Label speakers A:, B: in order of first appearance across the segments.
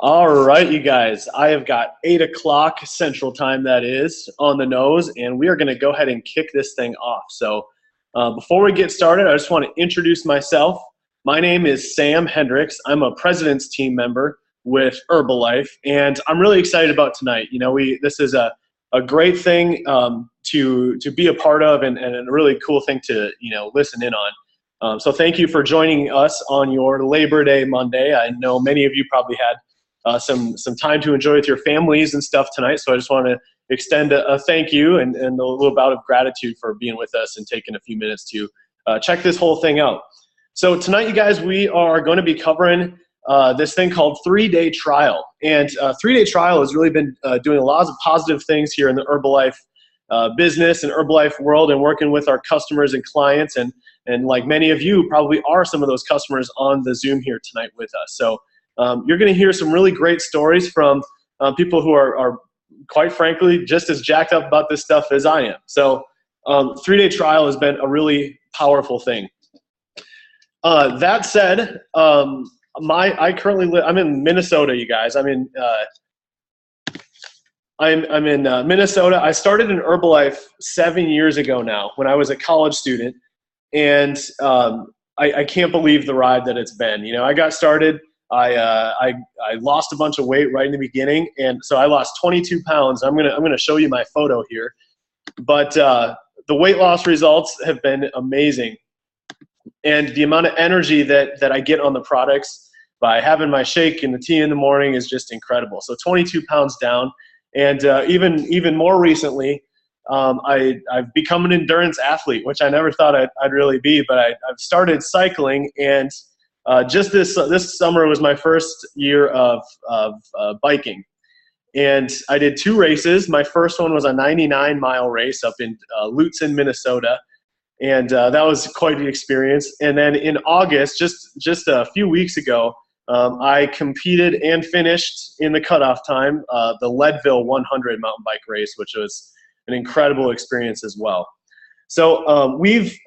A: All right, you guys, I have got 8 o'clock Central Time, that is, on the nose, and we are going to go ahead and kick this thing off. So before we get started, I just want to introduce myself. My name is Sam Hendricks. I'm a President's Team member with Herbalife, and I'm really excited about tonight. You know, this is a great thing to be a part of, and a really cool thing to, listen in on. So thank you for joining us on your Labor Day Monday. I know many of you probably had some time to enjoy with your families and stuff tonight. So I just want to extend a thank you and a little bout of gratitude for being with us and taking a few minutes to check this whole thing out. So tonight, you guys, we are going to be covering this thing called 3-Day Trial. And 3-Day Trial has really been doing a lot of positive things here in the Herbalife business and Herbalife world, and working with our customers and clients. And like many of you probably are some of those customers on the Zoom here tonight with us. So you're going to hear some really great stories from people who are, quite frankly, just as jacked up about this stuff as I am. So 3-Day Trial has been a really powerful thing. That said, I currently live. I'm in Minnesota, you guys. I'm in Minnesota. I started in Herbalife 7 years ago now, when I was a college student, and I can't believe the ride that it's been. You know, I got started. I lost a bunch of weight right in the beginning, and so I lost 22 pounds. I'm gonna show you my photo here, but the weight loss results have been amazing, and the amount of energy that I get on the products by having my shake and the tea in the morning is just incredible. So 22 pounds down, and even more recently, I've become an endurance athlete, which I never thought I'd really be, but I've started cycling, and just this summer was my first year of biking, and I did 2 races. My first one was a 99-mile race up in Lutsen, Minnesota, and that was quite an experience. And then in August, just a few weeks ago, I competed and finished in the cutoff time the Leadville 100 mountain bike race, which was an incredible experience as well. So we've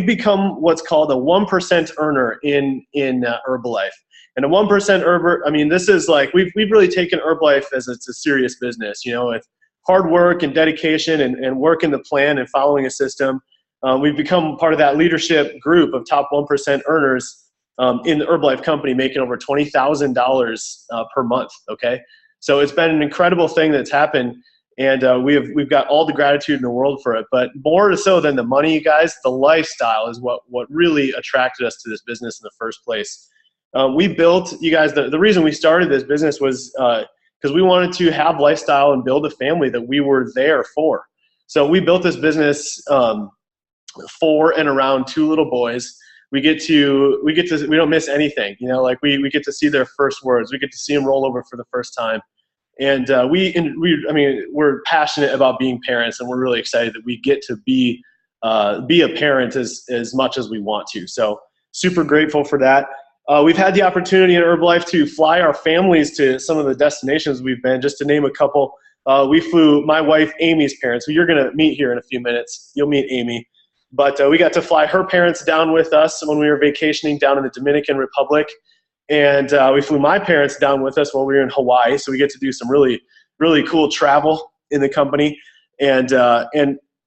A: become what's called a 1% earner in Herbalife. And a 1% earner, I mean, this is like, we've really taken Herbalife as it's a serious business, you know, with hard work and dedication and work in the plan and following a system. We've become part of that leadership group of top 1% earners in the Herbalife company, making over $20,000 per month. Okay, so it's been an incredible thing that's happened. And we've got all the gratitude in the world for it. But more so than the money, you guys, the lifestyle is what really attracted us to this business in the first place. We built, you guys, the reason we started this business was because we wanted to have lifestyle and build a family that we were there for. So we built this business for and around 2 little boys. We don't miss anything. You know, like we get to see their first words. We get to see them roll over for the first time. And we're passionate about being parents, and we're really excited that we get to be a parent as much as we want to. So super grateful for that. We've had the opportunity in Herbalife to fly our families to some of the destinations we've been. Just to name a couple, we flew my wife Amy's parents, who you're going to meet here in a few minutes. You'll meet Amy. But we got to fly her parents down with us when we were vacationing down in the Dominican Republic. And we flew my parents down with us while we were in Hawaii, so we get to do some really, really cool travel in the company. And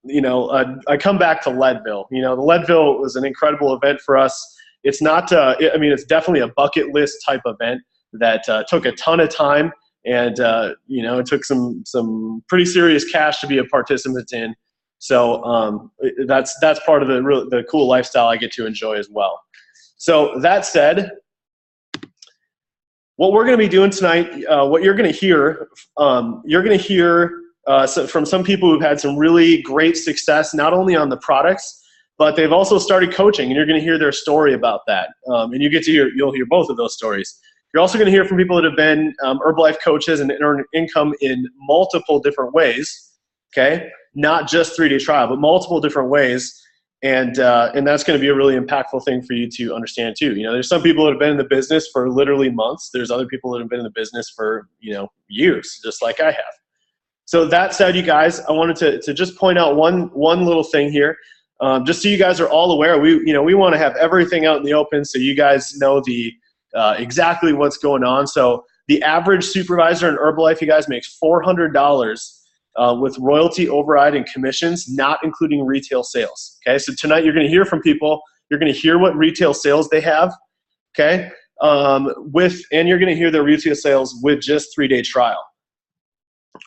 A: you know, I come back to Leadville. You know, the Leadville was an incredible event for us. It's not, it's definitely a bucket list type event that took a ton of time, and you know, it took some pretty serious cash to be a participant in. So that's part of the cool lifestyle I get to enjoy as well. So that said, what we're going to be doing tonight, what you're going to hear, from some people who've had some really great success, not only on the products, but they've also started coaching, and you're going to hear their story about that. And you'll hear both of those stories. You're also going to hear from people that have been Herbalife coaches and earn income in multiple different ways. Okay, not just 3-Day Trial, but multiple different ways. And that's going to be a really impactful thing for you to understand too. You know, there's some people that have been in the business for literally months. There's other people that have been in the business for, you know, years, just like I have. So that said, you guys, I wanted to just point out one little thing here, just so you guys are all aware. We want to have everything out in the open so you guys know exactly what's going on. So The average supervisor in Herbalife, you guys, makes $400 with royalty, override, and commissions, not including retail sales. Okay, so tonight you're going to hear from people. You're going to hear what retail sales they have. Okay, and you're going to hear their retail sales with just 3-day trial.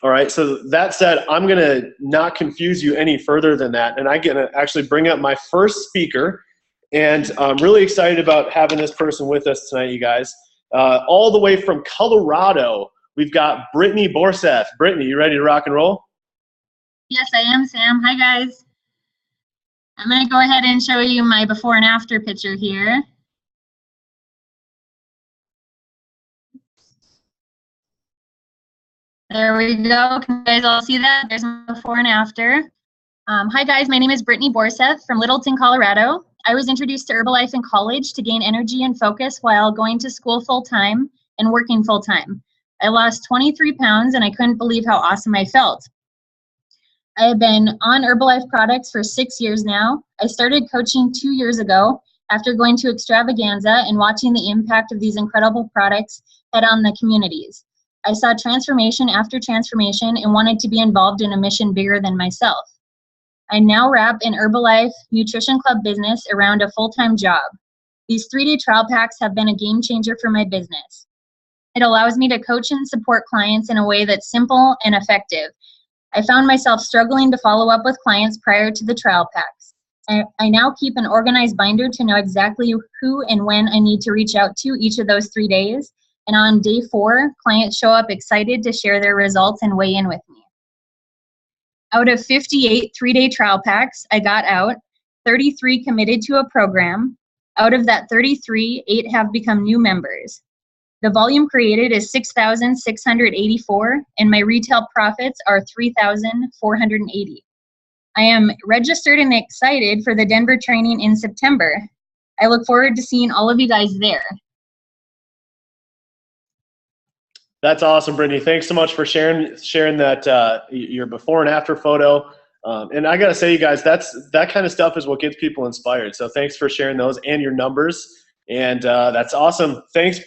A: All right, so that said, I'm going to not confuse you any further than that, and I'm going to actually bring up my first speaker, and I'm really excited about having this person with us tonight, you guys. All the way from Colorado, we've got Brittany Borseth. Brittany, you ready to rock and roll?
B: Yes, I am, Sam. Hi, guys. I'm going to go ahead and show you my before and after picture here. There we go. Can you guys all see that? There's my before and after. Hi, guys. My name is Brittany Borseth from Littleton, Colorado. I was introduced to Herbalife in college to gain energy and focus while going to school full-time and working full-time. I lost 23 pounds, and I couldn't believe how awesome I felt. I have been on Herbalife products for 6 years now. I started coaching 2 years ago after going to Extravaganza and watching the impact of these incredible products had on the communities. I saw transformation after transformation and wanted to be involved in a mission bigger than myself. I now wrap an Herbalife Nutrition Club business around a full-time job. These 3-day trial packs have been a game changer for my business. It allows me to coach and support clients in a way that's simple and effective. I found myself struggling to follow up with clients prior to the trial packs. I now keep an organized binder to know exactly who and when I need to reach out to each of those 3 days. And on day 4, clients show up excited to share their results and weigh in with me. Out of 58 3-day trial packs I got out, 33 committed to a program. Out of that 33, 8 have become new members. The volume created is 6,684, and my retail profits are 3,480. I am registered and excited for the Denver training in September. I look forward to seeing all of you guys there.
A: That's awesome, Brittany. Thanks so much for sharing that your before and after photo. And I gotta say, you guys, that kind of stuff is what gets people inspired. So thanks for sharing those and your numbers. And that's awesome. Thanks.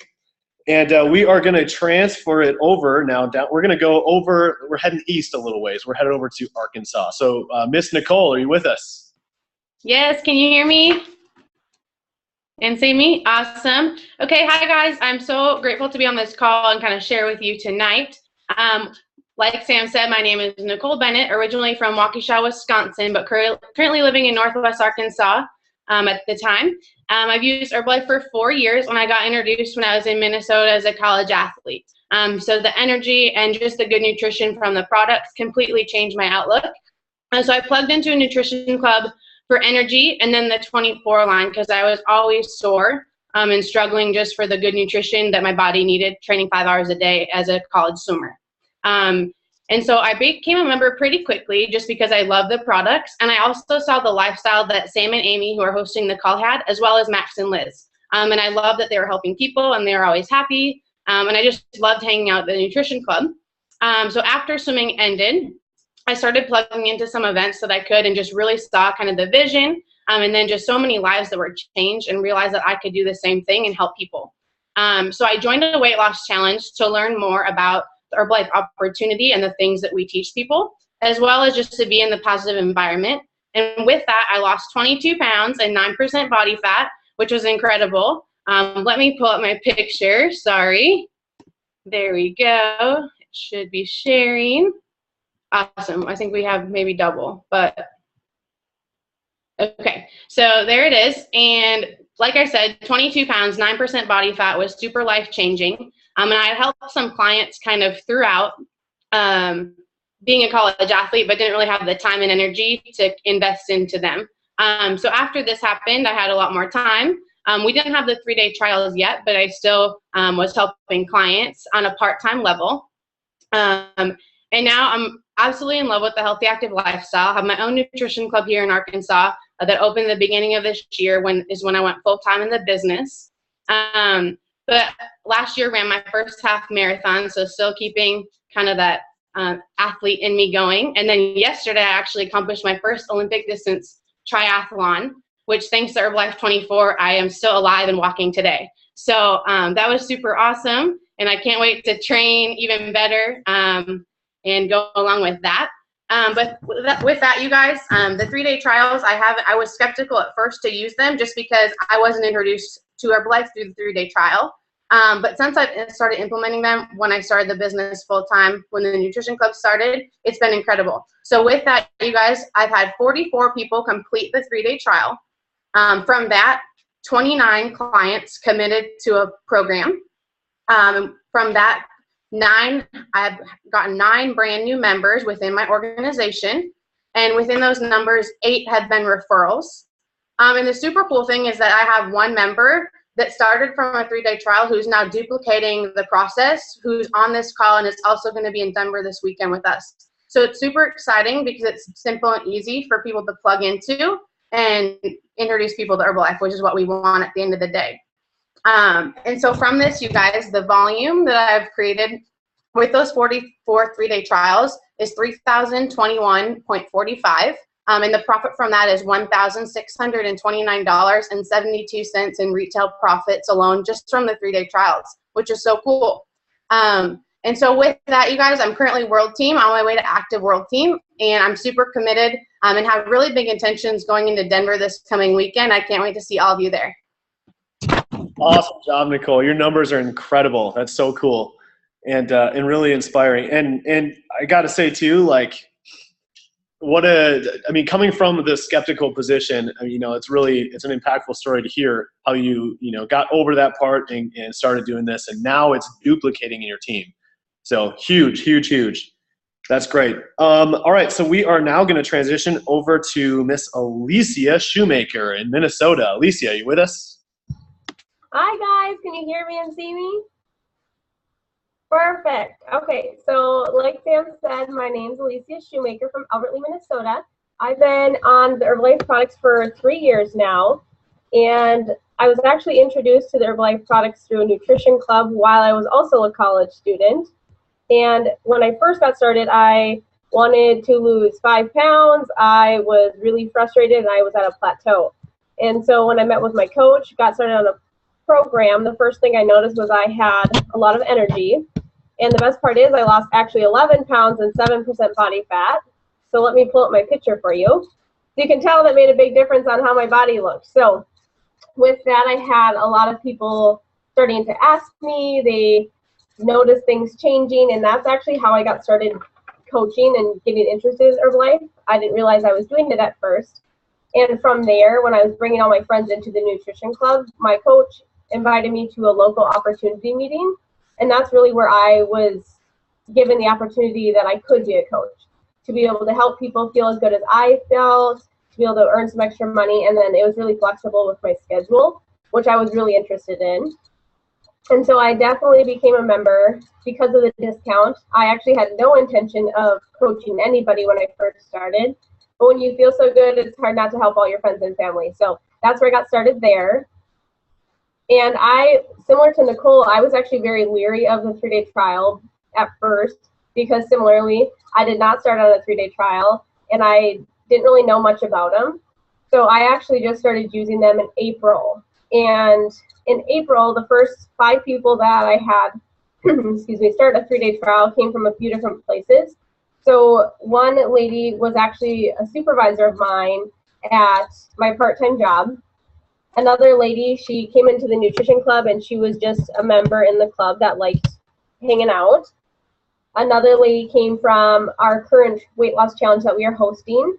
A: And we are gonna transfer it over now. We're gonna go over. We're heading east a little ways. We're headed over to Arkansas. So Miss Nicole, are you with us?
C: Yes. Can you hear me? And see me? Awesome. Okay, hi guys. I'm so grateful to be on this call and kind of share with you tonight. Like Sam said, my name is Nicole Bennett, originally from Waukesha, Wisconsin, but currently living in Northwest Arkansas at the time. I've used Herbalife for 4 years when I got introduced when I was in Minnesota as a college athlete. So the energy and just the good nutrition from the products completely changed my outlook. And so I plugged into a nutrition club for energy, and then the 24 line because I was always sore and struggling just for the good nutrition that my body needed, training 5 hours a day as a college swimmer. And so I became a member pretty quickly just because I love the products, and I also saw the lifestyle that Sam and Amy, who are hosting the call, had, as well as Max and Liz. And I love that they were helping people and they were always happy, and I just loved hanging out at the nutrition club. So after swimming ended, I started plugging into some events that I could and just really saw kind of the vision and then just so many lives that were changed and realized that I could do the same thing and help people. So I joined a weight loss challenge to learn more about the Herbalife opportunity and the things that we teach people, as well as just to be in the positive environment. And with that, I lost 22 pounds and 9% body fat, which was incredible. Let me pull up my picture. Sorry. There we go. It should be sharing. Awesome. I think we have maybe double, but okay. So there it is. And like I said, 22 pounds, 9% body fat was super life-changing. And I helped some clients kind of throughout being a college athlete, but didn't really have the time and energy to invest into them. So after this happened, I had a lot more time. We didn't have the 3-day trials yet, but I still was helping clients on a part-time level. And now I'm absolutely in love with the healthy, active lifestyle. I have my own nutrition club here in Arkansas that opened the beginning of this year when I went full-time in the business. But last year ran my first half marathon, so still keeping kind of that athlete in me going. And then yesterday I actually accomplished my first Olympic distance triathlon, which thanks to Herbalife 24, I am still alive and walking today. So that was super awesome. and I can't wait to train even better and go along with that. But with that, you guys, the 3-day trials, I was skeptical at first to use them just because I wasn't introduced to Herbalife through the 3-day trial. But since I started implementing them when I started the business full time, when the Nutrition Club started, it's been incredible. So with that, you guys, I've had 44 people complete the 3-day trial. From that, 29 clients committed to a program. From that, I've gotten 9 brand new members within my organization. And within those numbers, 8 have been referrals. And the super cool thing is that I have 1 member that started from a 3-day trial who's now duplicating the process, who's on this call and is also going to be in Denver this weekend with us. So it's super exciting because it's simple and easy for people to plug into and introduce people to Herbalife, which is what we want at the end of the day. And so from this, you guys, the volume that I've created with those 44 3-day trials is $3,021.45. And the profit from that is $1,629.72 in retail profits alone, just from the 3-day trials, which is so cool. And so with that, you guys, I'm currently World Team, on my way to Active World Team, and I'm super committed and have really big intentions going into Denver this coming weekend. I can't wait to see all of you there.
A: Awesome job, Nicole. Your numbers are incredible. That's so cool and really inspiring. And I got to say too, like, coming from the skeptical position, it's an impactful story to hear how you got over that part and started doing this, and now it's duplicating in your team. So huge. That's great. All right, so we are now going to transition over to Miss Alicia Shoemaker in Minnesota. Alicia, are you with us?
D: Hi guys, can you hear me and see me? Perfect. Okay, so like Sam said, my name's Alicia Shoemaker from Albertley, Minnesota. I've been on the Herbalife products for 3 years now, and I was actually introduced to the Herbalife products through a nutrition club while I was also a college student. And when I first got started, I wanted to lose 5 pounds. I was really frustrated and I was at a plateau. And so when I met with my coach, got started on a program, the first thing I noticed was I had a lot of energy. And the best part is I lost actually 11 pounds and 7% body fat. So let me pull up my picture for you. So you can tell that made a big difference on how my body looked. So with that, I had a lot of people starting to ask me. They noticed things changing, and that's actually how I got started coaching and getting interested in Herbalife. I didn't realize I was doing it at first. And from there, when I was bringing all my friends into the nutrition club, my coach invited me to a local opportunity meeting. And that's really where I was given the opportunity that I could be a coach, to be able to help people feel as good as I felt, to be able to earn some extra money. And then it was really flexible with my schedule, which I was really interested in. And so I definitely became a member because of the discount. I actually had no intention of coaching anybody when I first started. But when you feel so good, it's hard not to help all your friends and family. So that's where I got started there. And similar to Nicole, I was actually very leery of the 3-day trial at first, because similarly, I did not start on a 3-day trial and I didn't really know much about them. So I actually just started using them in April. And in April, the first 5 people that I had, start a 3-day trial came from a few different places. So one lady was actually a supervisor of mine at my part-time job. Another lady, she came into the nutrition club and she was just a member in the club that liked hanging out. Another lady came from our current weight loss challenge that we are hosting.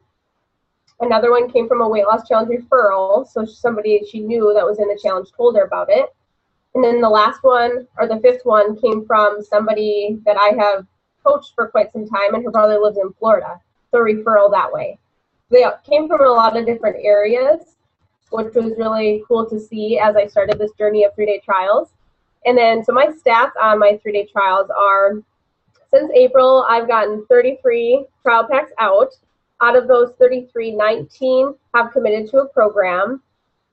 D: Another one came from a weight loss challenge referral. So somebody she knew that was in the challenge told her about it. And then the last one, or the 5th one, came from somebody that I have coached for quite some time, and her brother lives in Florida. So referral that way. They came from a lot of different areas, which was really cool to see as I started this journey of 3-day trials. And then, so my stats on my 3-day trials are, since April, I've gotten 33 trial packs out. Out of those 33, 19 have committed to a program.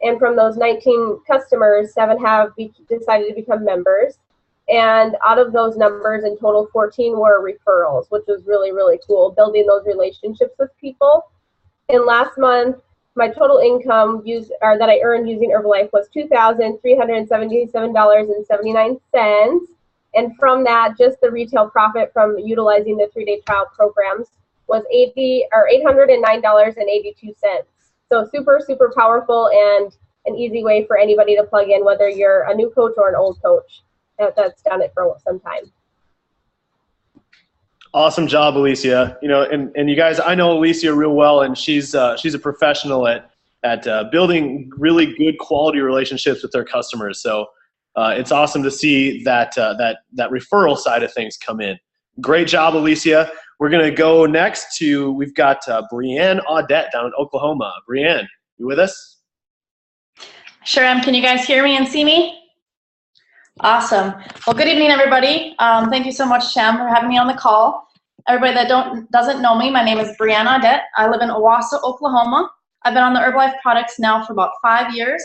D: And from those 19 customers, 7 have decided to become members. And out of those numbers, in total, 14 were referrals, which was really, really cool, building those relationships with people. And last month, my total income that I earned using Herbalife was $2,377.79. And from that, just the retail profit from utilizing the 3-day trial programs was $809.82. So super, super powerful and an easy way for anybody to plug in, whether you're a new coach or an old coach that's done it for some time.
A: Awesome job, Alicia. You know, and you guys, I know Alicia real well, and she's a professional at building really good quality relationships with their customers. So it's awesome to see that referral side of things come in. Great job, Alicia. We're gonna go next to, we've got Brianne Audette down in Oklahoma. Brianne, you with us?
E: Sure am. Can you guys hear me and see me? Awesome. Well, good evening, everybody. Thank you so much, Shem, for having me on the call. Everybody that doesn't know me, my name is Brianne Audette. I live in Owasso, Oklahoma. I've been on the Herbalife products now for about 5 years.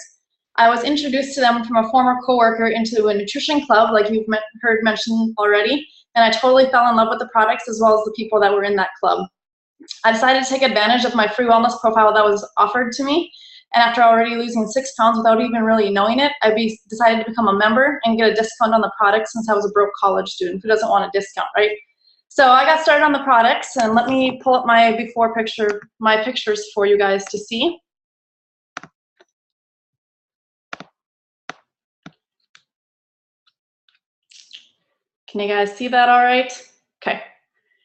E: I was introduced to them from a former coworker into a nutrition club, like you've heard mentioned already, and I totally fell in love with the products as well as the people that were in that club. I decided to take advantage of my free wellness profile that was offered to me, and after already losing 6 pounds without even really knowing it, I decided to become a member and get a discount on the products since I was a broke college student. Who doesn't want a discount, right? So I got started on the products, and let me pull up my before picture, my pictures for you guys to see. Can you guys see that all right? Okay.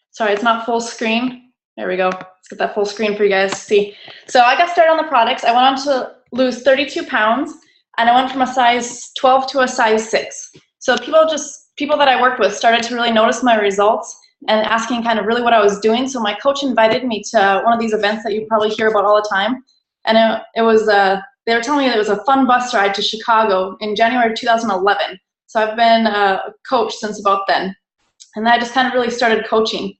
E: Sorry, it's not full screen. There we go. Let's get that full screen for you guys to see. So I got started on the products. I went on to lose 32 pounds, and I went from a size 12 to a size 6. So people that I worked with started to really notice my results and asking kind of really what I was doing. So my coach invited me to one of these events that you probably hear about all the time. And it was, they were telling me that it was a fun bus ride to Chicago in January 2011. So I've been a coach since about then. And then I just kind of really started coaching.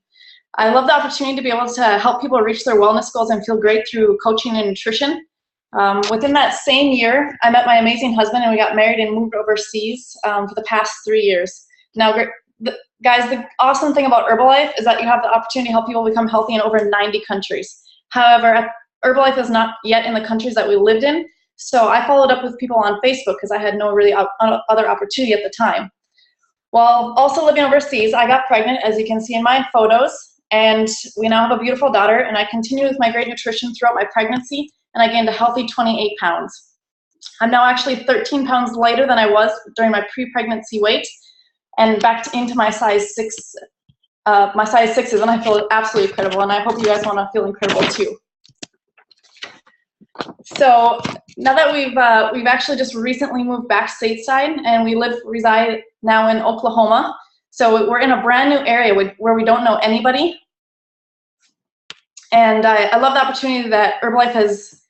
E: I love the opportunity to be able to help people reach their wellness goals and feel great through coaching and nutrition. Within that same year, I met my amazing husband, and we got married and moved overseas for the past 3 years. Now, guys, the awesome thing about Herbalife is that you have the opportunity to help people become healthy in over 90 countries. However, Herbalife is not yet in the countries that we lived in, so I followed up with people on Facebook because I had no really other opportunity at the time. While also living overseas, I got pregnant, as you can see in my photos, and we now have a beautiful daughter, and I continued with my great nutrition throughout my pregnancy, and I gained a healthy 28 pounds. I'm now actually 13 pounds lighter than I was during my pre-pregnancy weight, and back into my size 6, my size 6s, and I feel absolutely incredible, and I hope you guys want to feel incredible too. So now that we've actually just recently moved back stateside, and we reside now in Oklahoma. So we're in a brand new area where we don't know anybody, and I love the opportunity that Herbalife has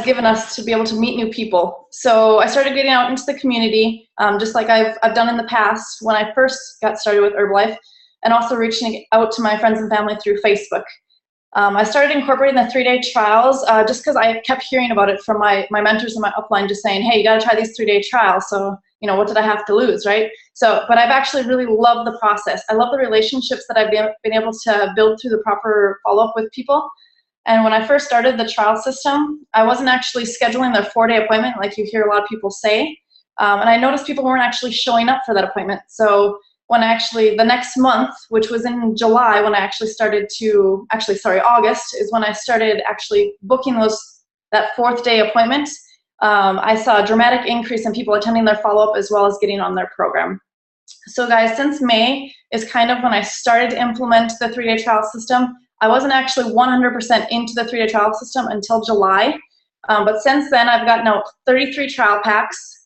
E: given us to be able to meet new people. So I started getting out into the community, just like I've done in the past when I first got started with Herbalife, and also reaching out to my friends and family through Facebook. I started incorporating the 3-day trials just because I kept hearing about it from my mentors in my upline, just saying, hey, you got to try these 3-day trials. So, you know, what did I have to lose, right? So, but I've actually really loved the process. I love the relationships that I've been able to build through the proper follow-up with people. And when I first started the trial system, I wasn't actually scheduling their 4-day appointment like you hear a lot of people say. And I noticed people weren't actually showing up for that appointment. So when the next month, which was in July, when I actually started to, August is when I started actually booking that 4th day appointment. I saw a dramatic increase in people attending their follow-up as well as getting on their program. So guys, since May is kind of when I started to implement the 3-day trial system. I wasn't actually 100% into the 3-day trial system until July. But since then, I've gotten out 33 trial packs.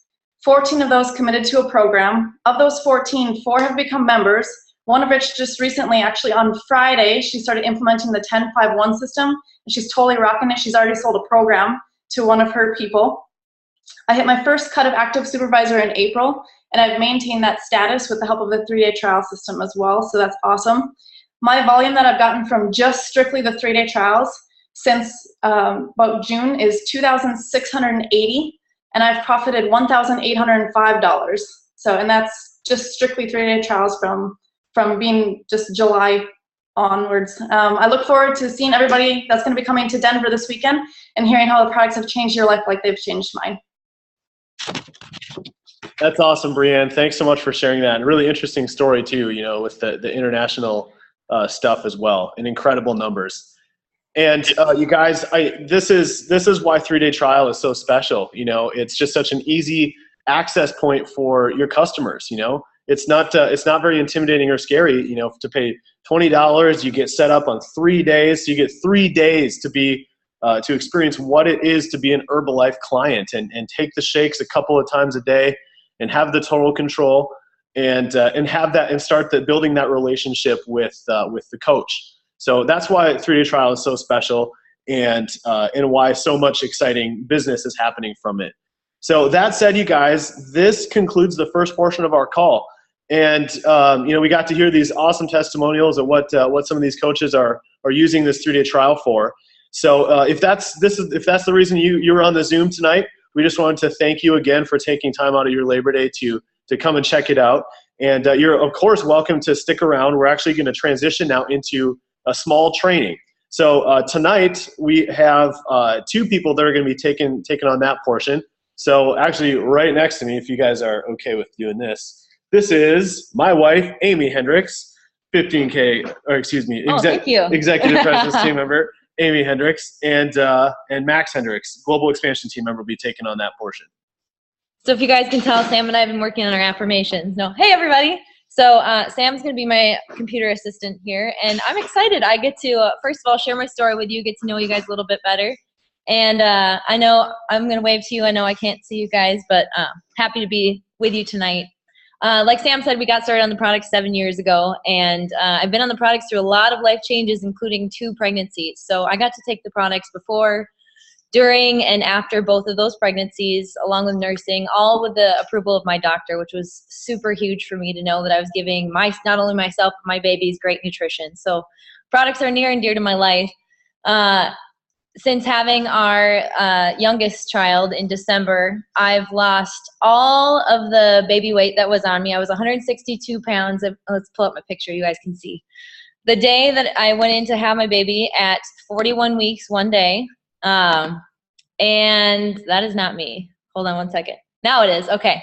E: 14 of those committed to a program. Of those 14, 4 have become members, one of which just recently, actually on Friday, she started implementing the 10-5-1 system, and she's totally rocking it. She's already sold a program to one of her people. I hit my first cut of active supervisor in April, and I've maintained that status with the help of the 3-day trial system as well, so that's awesome. My volume that I've gotten from just strictly the 3-day trials since about June is $2,680. And I've profited $1,805. So, and that's just strictly 3-day trials from being just July onwards. I look forward to seeing everybody that's going to be coming to Denver this weekend and hearing how the products have changed your life like they've changed mine.
A: That's awesome, Brianne. Thanks so much for sharing that. And really interesting story too, with the international stuff as well, and incredible numbers. And you guys, this is why 3-day trial is so special. It's just such an easy access point for your customers. It's not very intimidating or scary. To pay $20, you get set up on 3 days. So you get 3 days to experience what it is to be an Herbalife client and take the shakes a couple of times a day and have the total control and have that and start building that relationship with the coach. So that's why 3-day trial is so special and why so much exciting business is happening from it. So that said, you guys, this concludes the first portion of our call. And we got to hear these awesome testimonials of what some of these coaches are using this 3-day trial for. So if that's the reason you're on the Zoom tonight, we just wanted to thank you again for taking time out of your Labor Day to come and check it out. And you're of course welcome to stick around. We're actually going to transition now into a small training. So tonight we have 2 people that are going to be taking on that portion. So actually right next to me, if you guys are okay with doing this is my wife, Amy Hendricks, executive presence team member, Amy Hendricks, and Max Hendricks, global expansion team member, will be taking on that portion.
F: So if you guys can tell, Sam and I have been working on our affirmations. Hey everybody. So Sam's going to be my computer assistant here, and I'm excited. I get to, first of all, share my story with you, get to know you guys a little bit better. And I know I'm going to wave to you. I know I can't see you guys, but happy to be with you tonight. Like Sam said, we got started on the product 7 years ago, and I've been on the products through a lot of life changes, including 2 pregnancies. So I got to take the products before, during, and after both of those pregnancies, along with nursing, all with the approval of my doctor, which was super huge for me to know that I was giving not only myself, but my babies great nutrition. So products are near and dear to my life. Since having our youngest child in December, I've lost all of the baby weight that was on me. I was 162 pounds. Let's pull up my picture. You guys can see. The day that I went in to have my baby at 41 weeks, one day, and that is not me. Hold on one second. Now it is. Okay.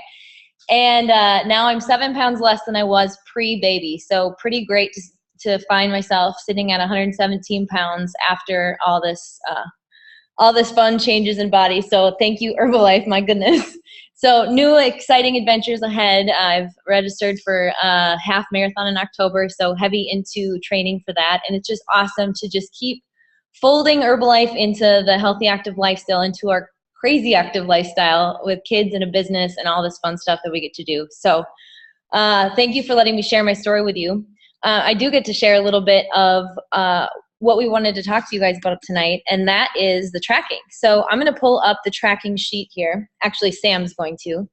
F: And now I'm 7 pounds less than I was pre-baby. So pretty great to find myself sitting at 117 pounds after all this fun changes in body. So thank you, Herbalife, my goodness. So new exciting adventures ahead. I've registered for a half marathon in October, so heavy into training for that. And it's just awesome to just keep folding Herbalife into the healthy active lifestyle, into our crazy active lifestyle with kids and a business and all this fun stuff that we get to do. So thank you for letting me share my story with you. I do get to share a little bit of what we wanted to talk to you guys about tonight, and that is the tracking. So I'm going to pull up the tracking sheet here. Actually, Sam's going to.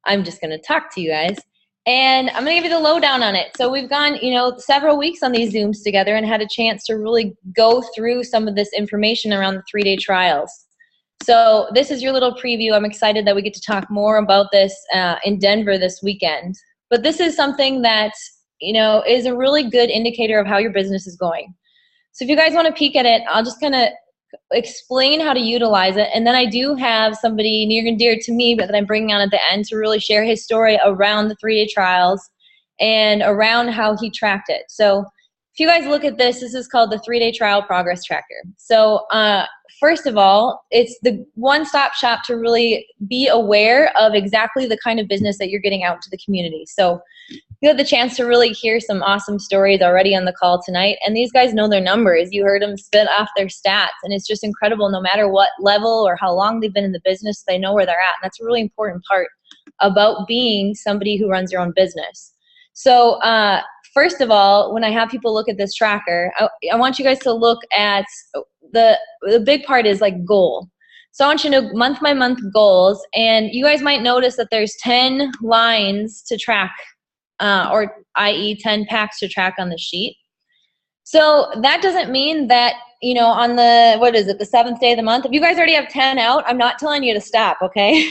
F: I'm just going to talk to you guys, and I'm going to give you the lowdown on it. So we've gone, several weeks on these Zooms together and had a chance to really go through some of this information around the 3-day trials. So this is your little preview. I'm excited that we get to talk more about this in Denver this weekend. But this is something that is a really good indicator of how your business is going. So if you guys want to peek at it, I'll just kind of explain how to utilize it. And then I do have somebody near and dear to me that I'm bringing on at the end to really share his story around the 3-day trials and around how he tracked it. So if you guys look at this, this is called the 3-day trial progress tracker. So first of all, it's the one-stop shop to really be aware of exactly the kind of business that you're getting out to the community. So you had the chance to really hear some awesome stories already on the call tonight, and these guys know their numbers. You heard them spit off their stats, and it's just incredible. No matter what level or how long they've been in the business, they know where they're at, and that's a really important part about being somebody who runs your own business. So first of all, when I have people look at this tracker, I want you guys to look at the big part is like goal. So I want you to know month by month goals, and you guys might notice that there's 10 lines to track, or i.e. 10 packs to track on the sheet. So that doesn't mean that, on the 7th day of the month, if you guys already have 10 out, I'm not telling you to stop, okay?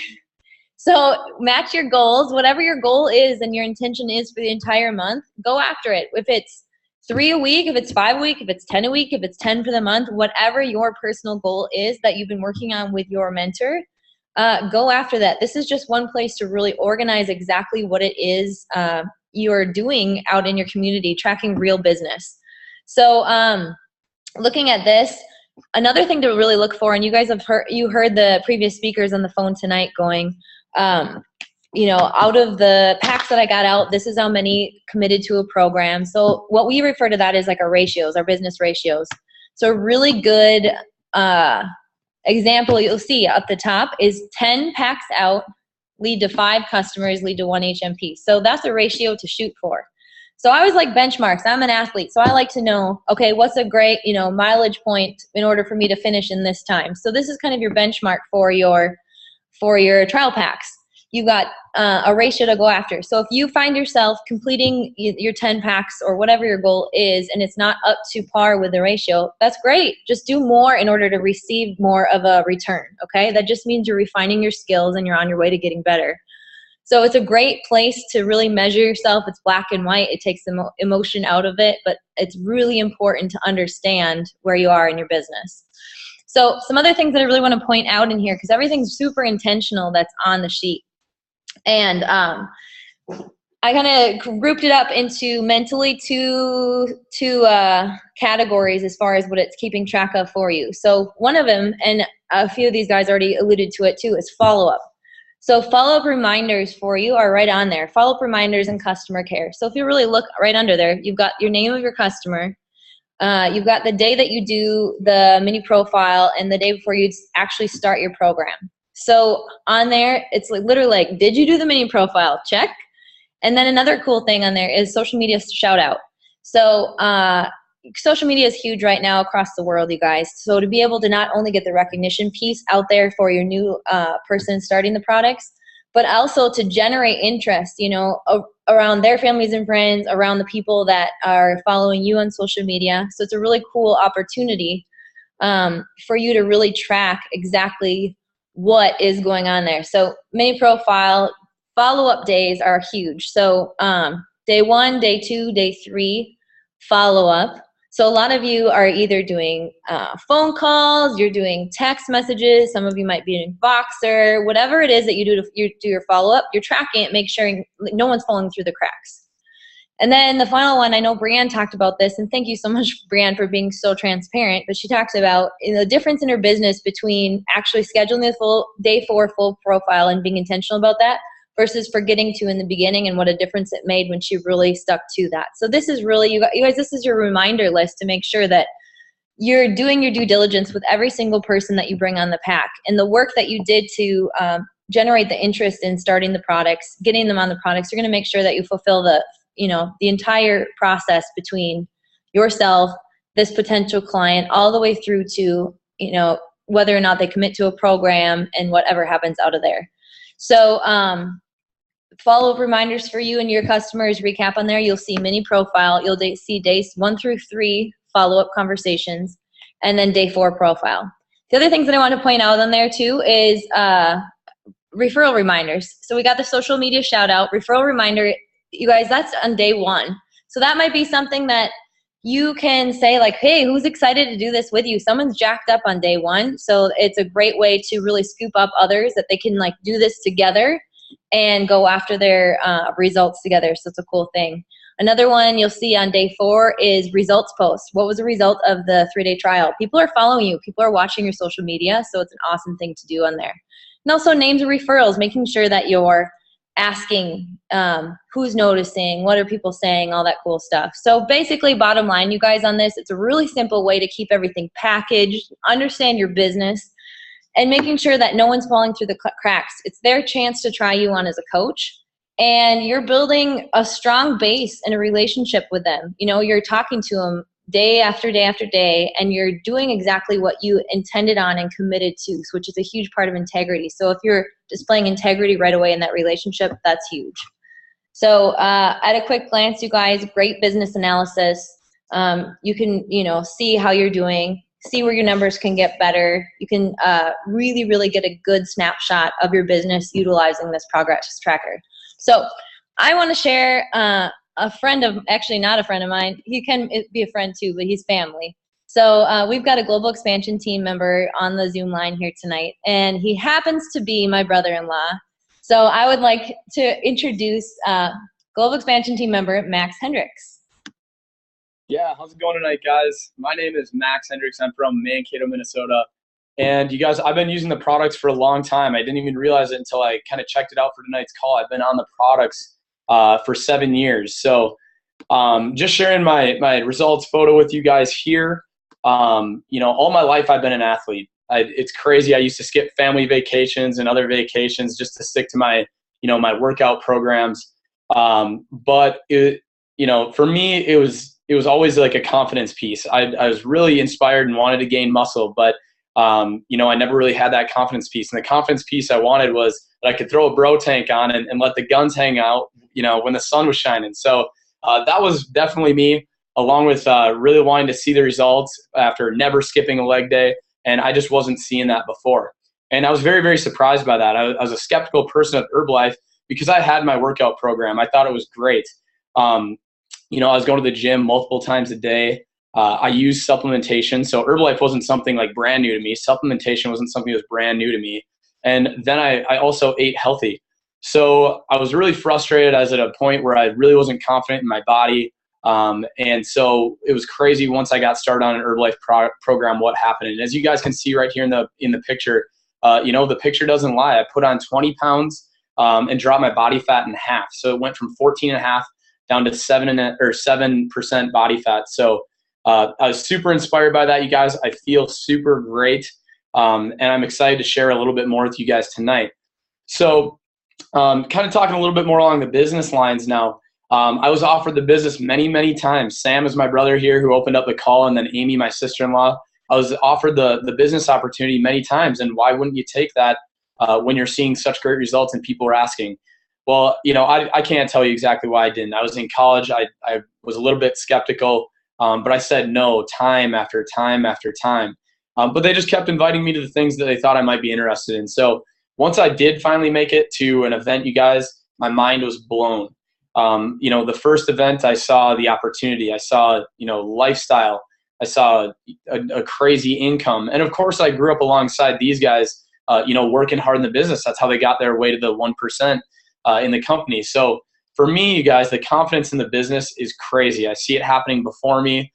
F: So match your goals, whatever your goal is and your intention is for the entire month, go after it. If it's 3 a week, if it's 5 a week, if it's 10 a week, if it's 10 for the month, whatever your personal goal is that you've been working on with your mentor, go after that. This is just one place to really organize exactly what it is you're doing out in your community, tracking real business. So looking at this, another thing to really look for, and you guys have heard the previous speakers on the phone tonight going, you know, out of the packs that I got out, this is how many committed to a program. So what we refer to that as like our ratios, our business ratios. So a really good example you'll see at the top is 10 packs out lead to 5 customers, lead to 1 HMP. So that's a ratio to shoot for. So I always like benchmarks. I'm an athlete, so I like to know, okay, what's a great, you know, mileage point in order for me to finish in this time. So this is kind of your benchmark for your trial packs. You've got a ratio to go after. So if you find yourself completing your 10 packs or whatever your goal is, and it's not up to par with the ratio, that's great. Just do more in order to receive more of a return, okay? That just means you're refining your skills and you're on your way to getting better. So it's a great place to really measure yourself. It's black and white. It takes the emotion out of it, but it's really important to understand where you are in your business. So some other things that I really want to point out in here, because everything's super intentional that's on the sheet. And I kind of grouped it up into mentally two categories as far as what it's keeping track of for you. So one of them, and a few of these guys already alluded to it too, is follow-up. So follow-up reminders for you are right on there. Follow-up reminders and customer care. So if you really look right under there, you've got your name of your customer. You've got the day that you do the mini profile and the day before you actually start your program. So on there, it's like literally like, did you do the mini profile? Check. And then another cool thing on there is social media shout out. So social media is huge right now across the world, you guys. So to be able to not only get the recognition piece out there for your new person starting the products, but also to generate interest, you know, around their families and friends, around the people that are following you on social media. So it's a really cool opportunity for you to really track exactly what is going on there. So mini profile, follow-up days are huge. So day 1, day 2, day 3, follow-up. So a lot of you are either doing phone calls, you're doing text messages, some of you might be doing Voxer, whatever it is that you do your follow-up, you're tracking it, make sure no one's falling through the cracks. And then the final one, I know Brianne talked about this, and thank you so much, Brianne, for being so transparent, but she talks about the difference in her business between actually scheduling the full day 4 full profile and being intentional about that versus forgetting to in the beginning, and what a difference it made when she really stuck to that. So this is really, you guys, this is your reminder list to make sure that you're doing your due diligence with every single person that you bring on the pack, and the work that you did to generate the interest in starting the products, getting them on the products. You're going to make sure that you fulfill the entire process between yourself, this potential client, all the way through to, whether or not they commit to a program and whatever happens out of there. So follow-up reminders for you and your customers, recap on there. You'll see mini profile. You'll see days 1 through 3 follow-up conversations, and then day 4 profile. The other things that I want to point out on there too is referral reminders. So we got the social media shout out, referral reminder. You guys, that's on day 1. So that might be something that you can say like, hey, who's excited to do this with you? Someone's jacked up on day 1. So it's a great way to really scoop up others that they can like do this together and go after their results together. So it's a cool thing. Another one you'll see on day 4 is results post. What was the result of the 3-day trial? People are following you. People are watching your social media. So it's an awesome thing to do on there. And also names and referrals, making sure that you're asking who's noticing, what are people saying, all that cool stuff. So basically, bottom line, you guys, on this, it's a really simple way to keep everything packaged, understand your business, and making sure that no one's falling through the cracks. It's their chance to try you on as a coach, and you're building a strong base and a relationship with them. You're talking to them day after day after day, and you're doing exactly what you intended on and committed to, which is a huge part of integrity. So if you're displaying integrity right away in that relationship, that's huge. So at a quick glance, you guys, great business analysis. You can, see how you're doing, see where your numbers can get better. You can really, really get a good snapshot of your business utilizing this progress tracker. So I want to share a friend of, actually not a friend of mine, he can be a friend too, but he's family. So we've got a global expansion team member on the Zoom line here tonight, and he happens to be my brother-in-law. So I would like to introduce global expansion team member Max Hendricks.
G: Yeah, how's it going tonight, guys? My name is Max Hendricks. I'm from Mankato, Minnesota. And you guys, I've been using the products for a long time. I didn't even realize it until I kind of checked it out for tonight's call. I've been on the products for 7 years. So just sharing my results photo with you guys here. All my life I've been an athlete. It's crazy. I used to skip family vacations and other vacations just to stick to my workout programs. But for me, it was always like a confidence piece. I was really inspired and wanted to gain muscle, but I never really had that confidence piece. And the confidence piece I wanted was that I could throw a bro tank on and let the guns hang out, when the sun was shining. So that was definitely me, along with really wanting to see the results after never skipping a leg day. And I just wasn't seeing that before. And I was very, very surprised by that. I was a skeptical person of Herbalife because I had my workout program. I thought it was great. I was going to the gym multiple times a day. I used supplementation. So Herbalife wasn't something like brand new to me. Supplementation wasn't something that was brand new to me. And then I also ate healthy. So I was really frustrated. I was at a point where I really wasn't confident in my body. And so it was crazy once I got started on an Herbalife program, what happened. And as you guys can see right here in the picture, the picture doesn't lie. I put on 20 pounds and dropped my body fat in half. So it went from 14.5 down to 7% body fat. So I was super inspired by that, you guys. I feel super great. And I'm excited to share a little bit more with you guys tonight. So kind of talking a little bit more along the business lines now. I was offered the business many, many times. Sam is my brother here who opened up the call, and then Amy, my sister-in-law. I was offered the business opportunity many times, and why wouldn't you take that when you're seeing such great results and people are asking? Well, I can't tell you exactly why I didn't. I was in college. I was a little bit skeptical, but I said no time after time after time. But they just kept inviting me to the things that they thought I might be interested in. So once I did finally make it to an event, you guys, my mind was blown. The first event, I saw the opportunity. I saw, lifestyle. I saw a crazy income. And of course, I grew up alongside these guys, working hard in the business. That's how they got their way to the 1% in the company. So for me, you guys, the confidence in the business is crazy. I see it happening before me.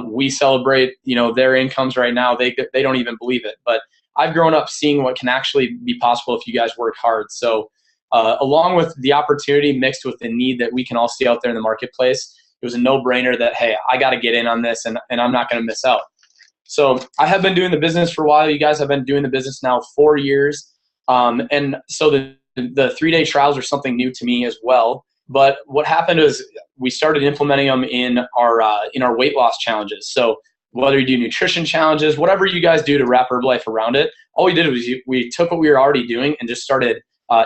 G: We celebrate, their incomes right now. They don't even believe it. But I've grown up seeing what can actually be possible if you guys work hard. So along with the opportunity mixed with the need that we can all see out there in the marketplace, it was a no-brainer that, hey, I got to get in on this and I'm not going to miss out. So I have been doing the business for a while. You guys have been doing the business now 4 years. And so the 3-day trials are something new to me as well. But what happened is we started implementing them in our weight loss challenges. So whether you do nutrition challenges, whatever you guys do to wrap Herbalife around it, all we did was we took what we were already doing and just started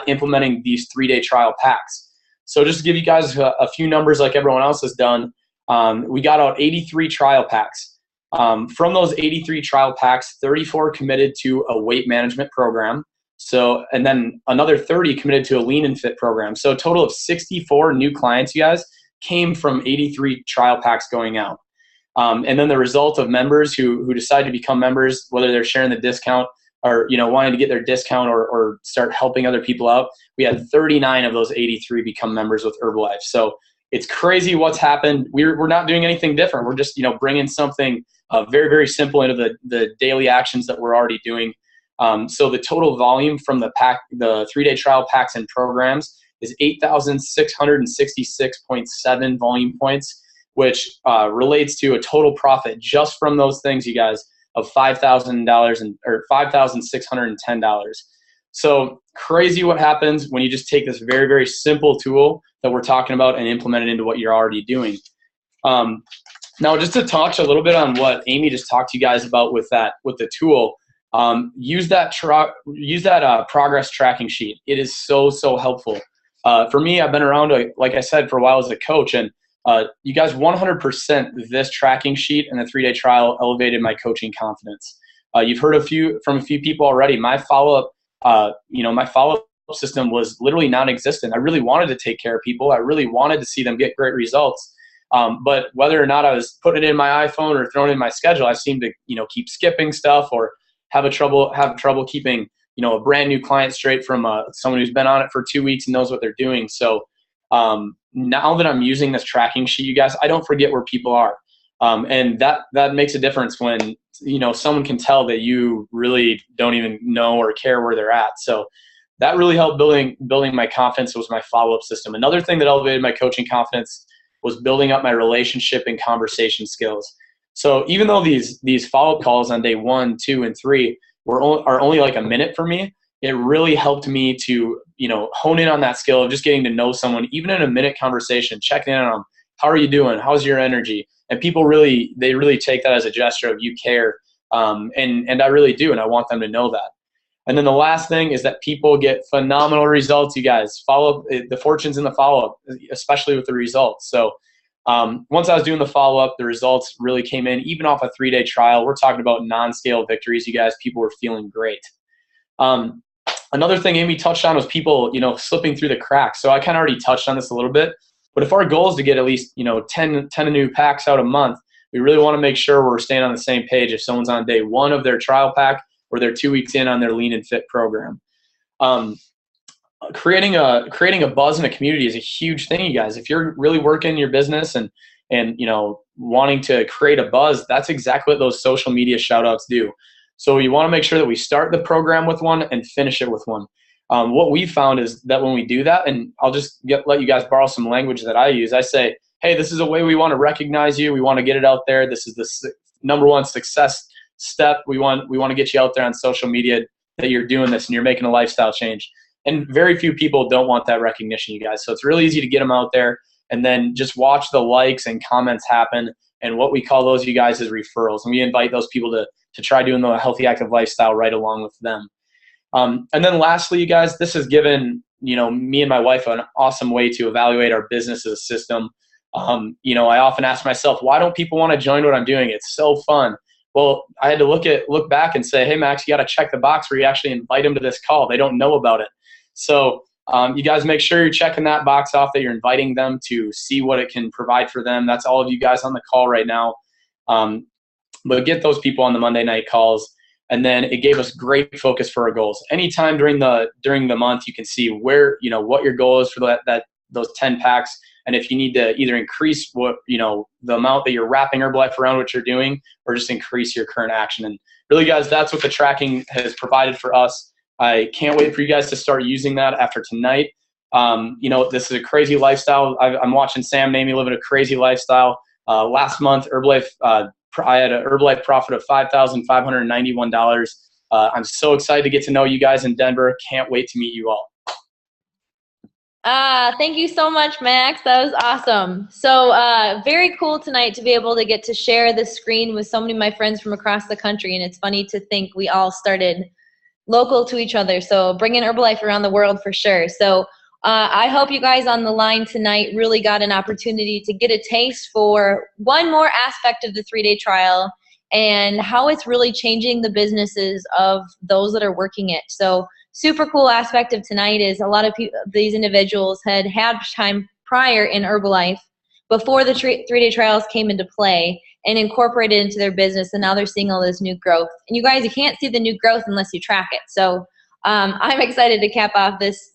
G: implementing these 3-day trial packs. So just to give you guys a few numbers like everyone else has done, we got out 83 trial packs. From those 83 trial packs, 34 committed to a weight management program. So, and then another 30 committed to a lean and fit program. So a total of 64 new clients, you guys, came from 83 trial packs going out. And then the result of members who decide to become members, whether they're sharing the discount or wanting to get their discount or start helping other people out, we had 39 of those 83 become members with Herbalife. So it's crazy what's happened. We're not doing anything different. We're just bringing something very, very simple into the daily actions that we're already doing. So the total volume from the 3-day trial packs and programs is 8,666.7 volume points, which relates to a total profit just from those things, you guys, of $5,000 or $5,610. So crazy what happens when you just take this very, very simple tool that we're talking about and implement it into what you're already doing. Now, just to touch a little bit on what Amy just talked to you guys about with the tool, use that progress tracking sheet. It is so helpful. For me, I've been around, like I said, for a while as a coach, and you guys, 100% this tracking sheet and the 3-day trial elevated my coaching confidence. You've heard from a few people already. My follow-up system was literally non-existent. I really wanted to take care of people. I really wanted to see them get great results. But whether or not I was putting it in my iPhone or throwing it in my schedule, I seemed to, keep skipping stuff or have trouble keeping, a brand new client straight from someone who's been on it for 2 weeks and knows what they're doing. So now that I'm using this tracking sheet, you guys, I don't forget where people are. And that makes a difference when, someone can tell that you really don't even know or care where they're at. So that really helped building my confidence was my follow-up system. Another thing that elevated my coaching confidence was building up my relationship and conversation skills. So even though these follow-up calls on day 1, 2, and 3 are only like a minute for me, it really helped me to, hone in on that skill of just getting to know someone, even in a minute conversation, checking in on them. How are you doing? How's your energy? And people really take that as a gesture of you care. And I really do. And I want them to know that. And then the last thing is that people get phenomenal results, you guys. Follow the fortune's in the follow-up, especially with the results. So once I was doing the follow-up, the results really came in, even off a 3-day trial. We're talking about non-scale victories, you guys. People were feeling great. Another thing Amy touched on was people, slipping through the cracks. So I kind of already touched on this a little bit. But if our goal is to get at least, 10 new packs out a month, we really want to make sure we're staying on the same page if someone's on day 1 of their trial pack or they're 2 weeks in on their Lean and Fit program. Creating a buzz in a community is a huge thing, you guys. If you're really working your business and wanting to create a buzz, that's exactly what those social media shout outs do. So you want to make sure that we start the program with one and finish it with one. What we found is that when we do that, and I'll just let you guys borrow some language that I use. I say, hey, this is a way we want to recognize you. We want to get it out there. This is the number one success step. We want to get you out there on social media that you're doing this and you're making a lifestyle change. And very few people don't want that recognition, you guys. So it's really easy to get them out there and then just watch the likes and comments happen. And what we call those, you guys, is referrals. And we invite those people to try doing the healthy, active lifestyle right along with them. And then lastly, you guys, this has given, me and my wife an awesome way to evaluate our business as a system. I often ask myself, why don't people want to join what I'm doing? It's so fun. Well, I had to look back and say, hey, Max, you got to check the box where you actually invite them to this call. They don't know about it. So you guys make sure you're checking that box off, that you're inviting them to see what it can provide for them. That's all of you guys on the call right now. But get those people on the Monday night calls. And then it gave us great focus for our goals. Anytime during the month, you can see where, what your goal is for those 10 packs. And if you need to either increase the amount that you're wrapping Herbalife around what you're doing, or just increase your current action. And really, guys, that's what the tracking has provided for us. I can't wait for you guys to start using that after tonight. This is a crazy lifestyle. I'm watching Sam and Amy living a crazy lifestyle. Last month, Herbalife, I had an Herbalife profit of $5,591. I'm so excited to get to know you guys in Denver. Can't wait to meet you all.
F: Thank you so much, Max. That was awesome. So very cool tonight to be able to get to share the screen with so many of my friends from across the country. And it's funny to think we all started local to each other. So bringing Herbalife around the world for sure. So I hope you guys on the line tonight really got an opportunity to get a taste for one more aspect of the 3-day trial and how it's really changing the businesses of those that are working it. So super cool aspect of tonight is a lot of these individuals had time prior in Herbalife before the 3-day trials came into play and incorporated into their business, and now they're seeing all this new growth. And you guys, you can't see the new growth unless you track it. So I'm excited to cap off this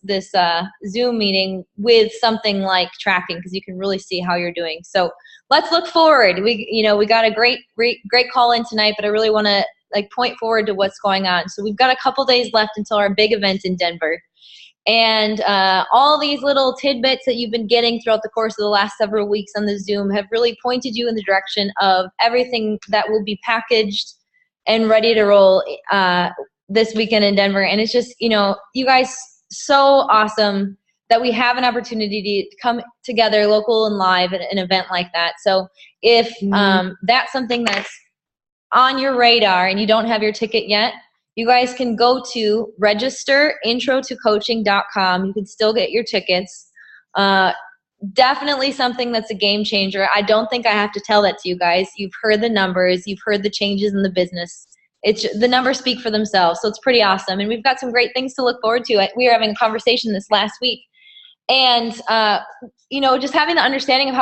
F: Zoom meeting with something like tracking, because you can really see how you're doing. So let's look forward. We got a great call in tonight, but I really want to point forward to what's going on. So we've got a couple days left until our big event in Denver. And all these little tidbits that you've been getting throughout the course of the last several weeks on the Zoom have really pointed you in the direction of everything that will be packaged and ready to roll this weekend in Denver. And it's just, you guys, so awesome that we have an opportunity to come together local and live at an event like that. So if that's something that's on your radar and you don't have your ticket yet, you guys can go to registerintrotocoaching.com. You can still get your tickets. Definitely something that's a game changer. I don't think I have to tell that to you guys. You've heard the numbers. You've heard the changes in the business. The numbers speak for themselves, so it's pretty awesome. And we've got some great things to look forward to. We were having a conversation this last week, And, just having the understanding of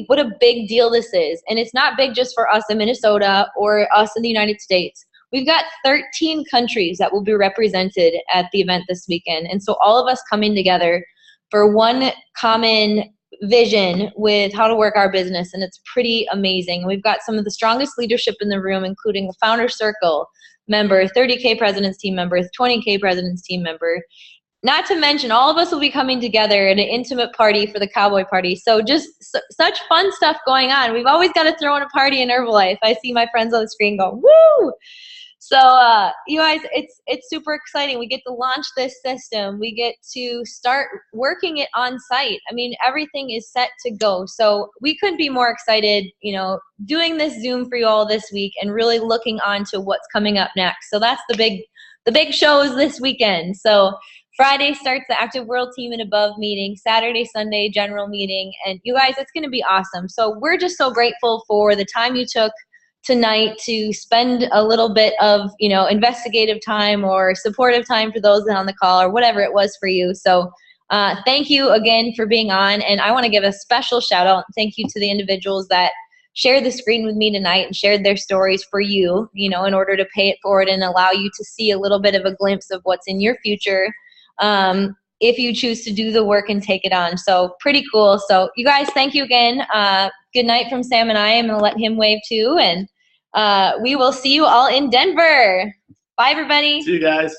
F: what a big deal this is. And it's not big just for us in Minnesota or us in the United States. We've got 13 countries that will be represented at the event this weekend. And so all of us coming together for one common vision with how to work our business, and it's pretty amazing. We've got some of the strongest leadership in the room, including a founder circle member, 30K president's team member, 20K president's team member. Not to mention, all of us will be coming together at an intimate party for the cowboy party. So just such fun stuff going on. We've always got to throw in a party in Herbalife. I see my friends on the screen go, woo! So you guys, it's super exciting. We get to launch this system. We get to start working it on site. I mean, everything is set to go. So we couldn't be more excited, doing this Zoom for you all this week and really looking on to what's coming up next. So that's the big shows this weekend. So Friday starts the Active World Team and Above meeting. Saturday, Sunday, general meeting. And you guys, it's going to be awesome. So we're just so grateful for the time you took tonight to spend a little bit of, investigative time or supportive time for those on the call or whatever it was for you. So thank you again for being on. And I want to give a special shout out and thank you to the individuals that shared the screen with me tonight and shared their stories for you, in order to pay it forward and allow you to see a little bit of a glimpse of what's in your future. If you choose to do the work and take it on. So pretty cool. So you guys, thank you again. Good night from Sam and I. I'm going to let him wave too. And we will see you all in Denver. Bye, everybody.
A: See you guys.